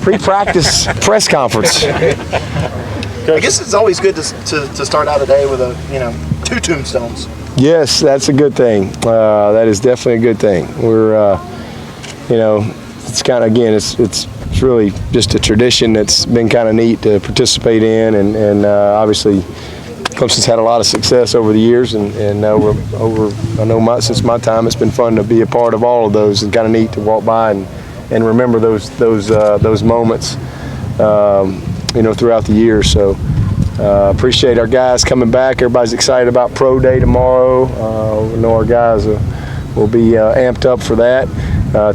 Pre-practice press conference. I guess it's always good to start out a day with 2 tombstones. Yes, that's a good thing. That is definitely a good thing. We're, it's kind of, again, it's really just a tradition that's been kind of neat to participate in, and obviously Clemson's had a lot of success over the years, and since my time, it's been fun to be a part of all of those, and kind of neat to walk by and remember those moments, throughout the year. So appreciate our guys coming back. Everybody's excited about Pro Day tomorrow. We know our guys will be amped up for that.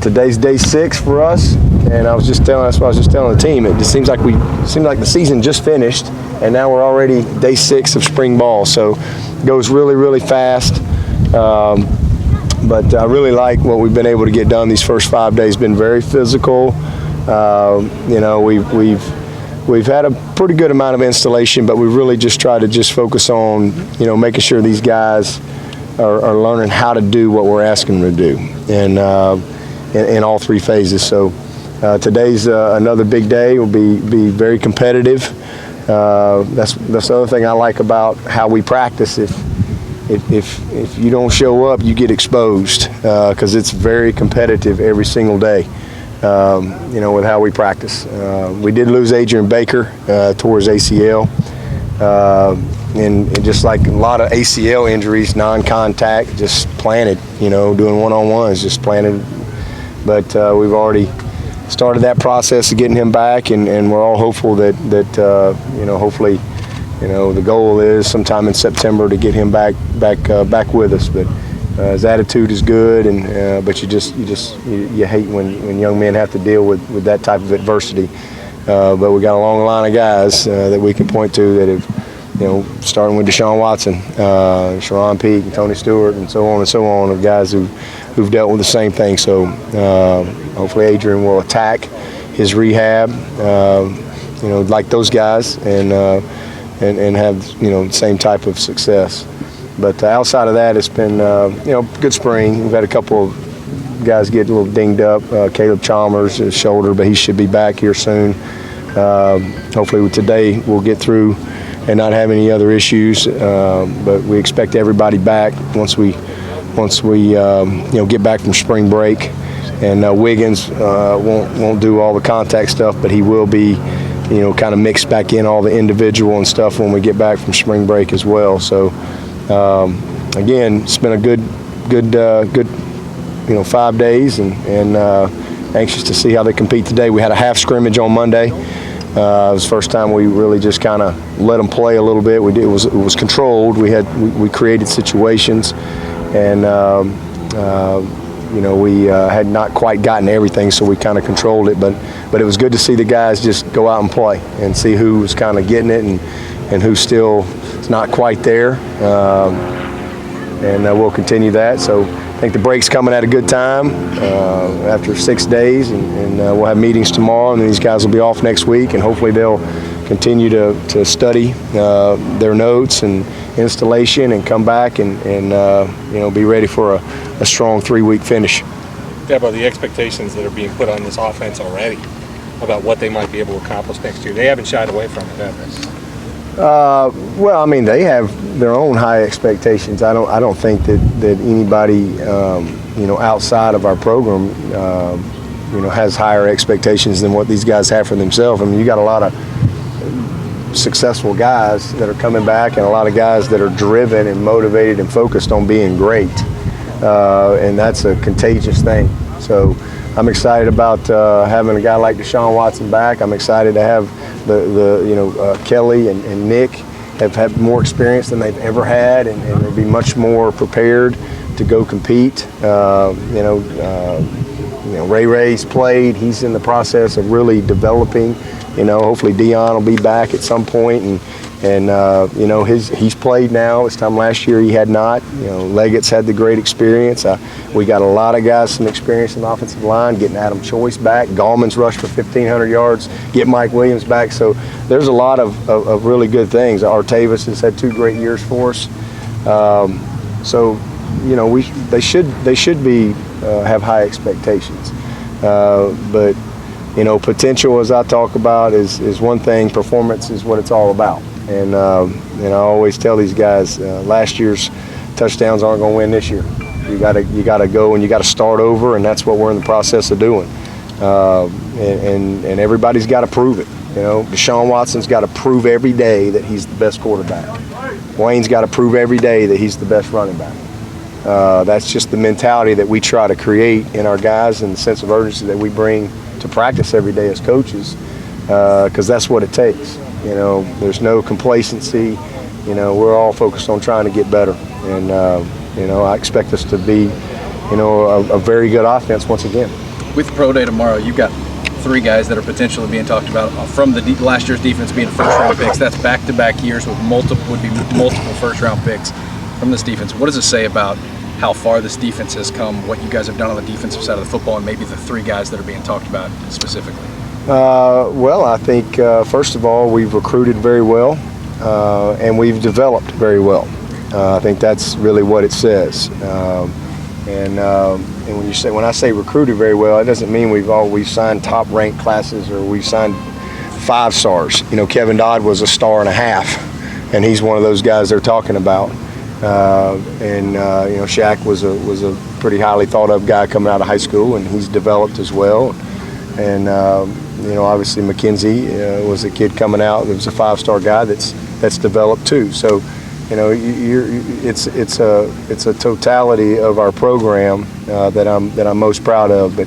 Today's day 6 for us, and that's what I was just telling the team. It just seems like the season just finished, and now we're already day 6 of spring ball. So it goes really, really fast. But I really like what we've been able to get done these first 5 days. Been very physical. We've had a pretty good amount of installation, but we really just try to focus on making sure these guys are learning how to do what we're asking them to do, and in all 3 phases. So today's another big day. We'll be very competitive. That's the other thing I like about how we practice. If you don't show up, you get exposed, because it's very competitive every single day, with how we practice. We did lose Adrian Baker towards ACL, and just like a lot of ACL injuries, non-contact, just planted, doing one-on-ones, just planted. But we've already started that process of getting him back, and we're all hopeful that hopefully, the goal is sometime in September to get him back with us. But his attitude is good, and but you hate when young men have to deal with that type of adversity. But we got a long line of guys that we can point to that have, starting with Deshaun Watson, Sharon Peake, and Tony Stewart, and so on, of guys who've dealt with the same thing. So hopefully Adrian will attack his rehab, like those guys, and have the same type of success. But outside of that, it's been good spring. We've had a couple of guys get a little dinged up. Caleb Chalmers, his shoulder, but he should be back here soon. Hopefully today we'll get through and not have any other issues. But we expect everybody back once we get back from spring break. And Wiggins won't do all the contact stuff, but he will be kind of mix back in all the individual and stuff when we get back from spring break as well. So again, it's been a good 5 days, and anxious to see how they compete today. We had a half scrimmage on Monday. It was the first time we really just kind of let them play a little bit. It was controlled. We created situations, and we had not quite gotten everything, so we kind of controlled it. But it was good to see the guys just go out and play and see who was kind of getting it and who still is not quite there. And we'll continue that. So I think the break's coming at a good time after 6 days, and we'll have meetings tomorrow, and these guys will be off next week, and hopefully they'll continue to study their notes and installation and come back and be ready for a strong 3-week finish. Dabo, the expectations that are being put on this offense already about what they might be able to accomplish next year, they haven't shied away from it, have they? Well, I mean, they have their own high expectations. I don't think that anybody outside of our program has higher expectations than what these guys have for themselves. I mean, you got a lot of successful guys that are coming back, and a lot of guys that are driven and motivated and focused on being great, and that's a contagious thing. So I'm excited about having a guy like Deshaun Watson back. I'm excited to have Kelly and Nick have had more experience than they've ever had, and they'll be much more prepared to go compete. Ray's played. He's in the process of really developing. Hopefully Dion will be back at some point, and he's played now. This time last year he had not. Leggett's had the great experience. We got a lot of guys some experience in the offensive line, getting Adam Choice back. Gallman's rushed for 1,500 yards. Get Mike Williams back. So there's a lot of really good things. Artavis has had 2 great years for us. They should be have high expectations, but potential, as I talk about, is one thing. Performance is what it's all about. And I always tell these guys, last year's touchdowns aren't going to win this year. You got to go and you got to start over, and that's what we're in the process of doing. And everybody's got to prove it. Deshaun Watson's got to prove every day that he's the best quarterback. Wayne's got to prove every day that he's the best running back. That's just the mentality that we try to create in our guys and the sense of urgency that we bring to practice every day as coaches, because that's what it takes. There's no complacency. We're all focused on trying to get better. And, I expect us to be, a very good offense once again. With Pro Day tomorrow, you've got 3 guys that are potentially being talked about from the last year's defense being first-round picks. That's back-to-back years with multiple first-round picks from this defense. What does it say about how far this defense has come, what you guys have done on the defensive side of the football, and maybe the 3 guys that are being talked about specifically? Well, I think, first of all, we've recruited very well, and we've developed very well. I think that's really what it says. And when I say recruited very well, it doesn't mean we've signed top-ranked classes or we've signed 5 stars. Kevin Dodd was a star and a half, and he's one of those guys they're talking about. Shaq was a pretty highly thought of guy coming out of high school, and he's developed as well. And obviously McKenzie was a kid coming out that was a 5-star guy that's developed too. So. It's a totality of our program that I'm most proud of, but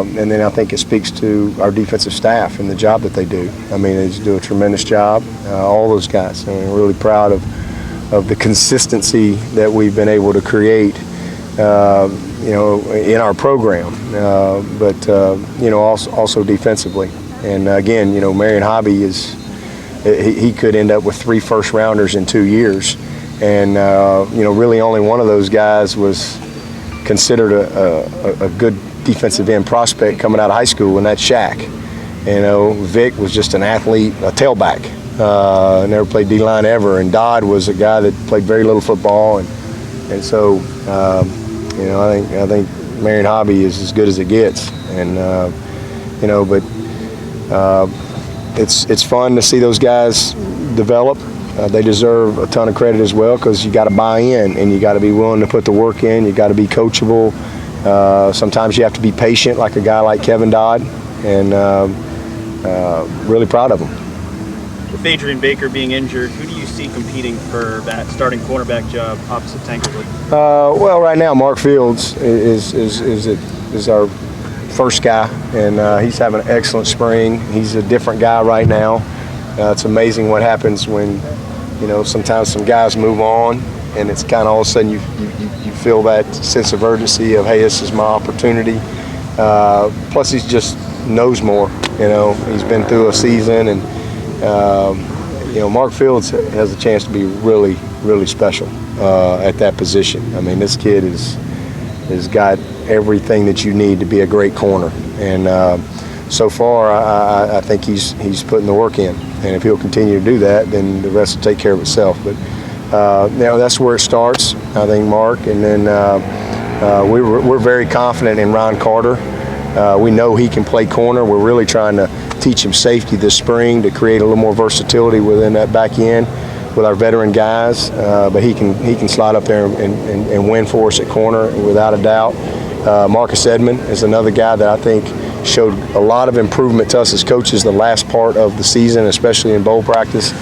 and then I think it speaks to our defensive staff and the job that they do. They just do a tremendous job, all those guys. We're really proud of the consistency that we've been able to create, in our program, but also defensively. And again, Marion Hobby is. He could end up with 3 first-rounders in 2 years, and really only one of those guys was considered a good defensive end prospect coming out of high school, and that's Shaq. Vic was just an athlete, a tailback, never played D-line ever, and Dodd was a guy that played very little football, and so I think Marion Hobby is as good as it gets, and It's fun to see those guys develop. They deserve a ton of credit as well, because you got to buy in and you got to be willing to put the work in. You got to be coachable. Sometimes you have to be patient, like a guy like Kevin Dodd, and really proud of him. With Adrian Baker being injured, who do you see competing for that starting cornerback job opposite Tankerwood? Well, right now Mark Fields is our first guy, and he's having an excellent spring. He's a different guy right now. It's amazing what happens when, sometimes some guys move on, and it's kind of all of a sudden you feel that sense of urgency of, hey, this is my opportunity. Plus, he just knows more. He's been through a season, and Mark Fields has a chance to be really, really special at that position. This kid has got everything that you need to be a great corner, and so far I think he's putting the work in, and if he'll continue to do that, then the rest will take care of itself. But that's where it starts, I think, Mark, and then we're very confident in Ron Carter. We know he can play corner. We're really trying to teach him safety this spring to create a little more versatility within that back end with our veteran guys, but he can slide up there and win for us at corner without a doubt. Marcus Edmond is another guy that I think showed a lot of improvement to us as coaches the last part of the season, especially in bowl practice.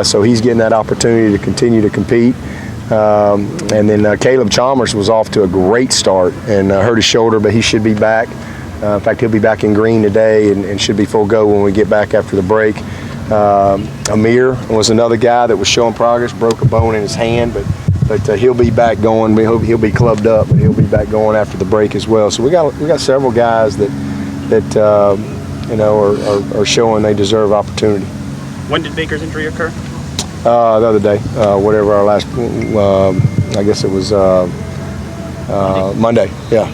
So he's getting that opportunity to continue to compete. And then Caleb Chalmers was off to a great start and hurt his shoulder, but he should be back. In fact, he'll be back in green today and should be full go when we get back after the break. Amir was another guy that was showing progress, broke a bone in his hand, but he'll be back going. We hope he'll be clubbed up, but he'll be back going after the break as well. So we got several guys that are showing they deserve opportunity. When did Baker's injury occur? The other day, whatever our last, I guess it was Monday. Yeah.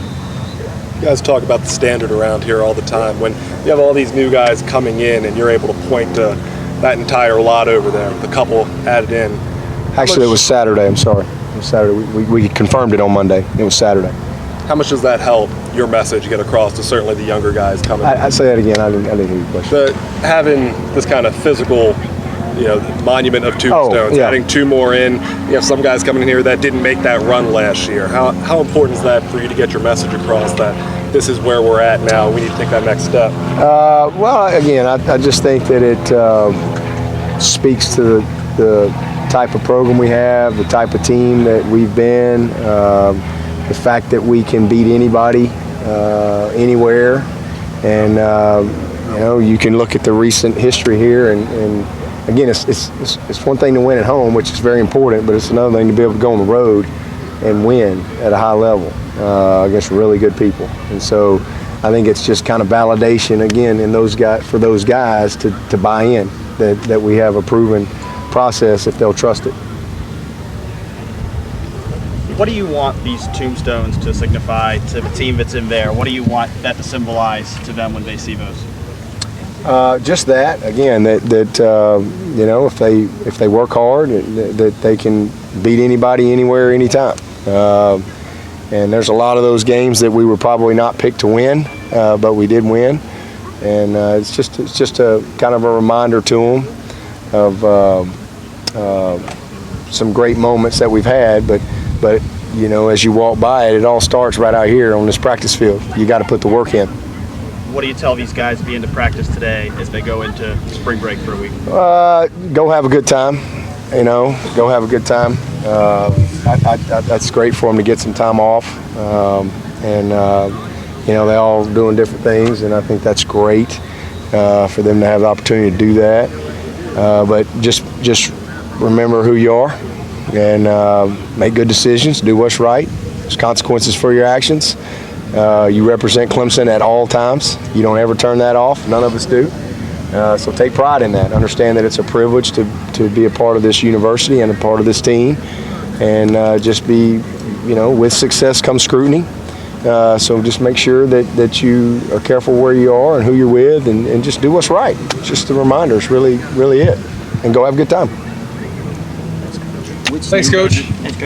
You guys talk about the standard around here all the time. When you have all these new guys coming in and you're able to point to that entire lot over there, the couple added in. Actually, it was Saturday. I'm sorry. It was Saturday. We confirmed it on Monday. It was Saturday. How much does that help your message get across to certainly the younger guys coming? I say that again. I didn't hear your question. Having this kind of physical, monument of tombstones, yeah. adding 2 more in. You have some guys coming in here that didn't make that run last year. How important is that for you to get your message across that this is where we're at now? We need to take that next step. Well, again, I just think that it speaks to the type of program we have, the type of team that we've been, the fact that we can beat anybody, anywhere, and you can look at the recent history here, and again, it's one thing to win at home, which is very important, but it's another thing to be able to go on the road and win at a high level against really good people. And so I think it's just kind of validation again for those guys to buy in that we have a proven process if they'll trust it. What do you want these tombstones to signify to the team that's in there? What do you want that to symbolize to them when they see those? Just that again, that if they work hard, that they can beat anybody, anywhere, anytime. And there's a lot of those games that we were probably not picked to win, but we did win. And it's just a kind of a reminder to them of some great moments that we've had. But as you walk by it, it all starts right out here on this practice field. You got to put the work in. What do you tell these guys being to practice today as they go into spring break for a week? Go have a good time. Go have a good time. That's great for them to get some time off. They're all doing different things, and I think that's great for them to have the opportunity to do that. But just remember who you are and make good decisions. Do what's right. There's consequences for your actions. You represent Clemson at all times. You don't ever turn that off. None of us do. So take pride in that. Understand that it's a privilege to be a part of this university and a part of this team. And just be, with success comes scrutiny. So just make sure that you are careful where you are and who you're with, and just do what's right. Just a reminder. It's really it. And go have a good time. Thanks, Coach.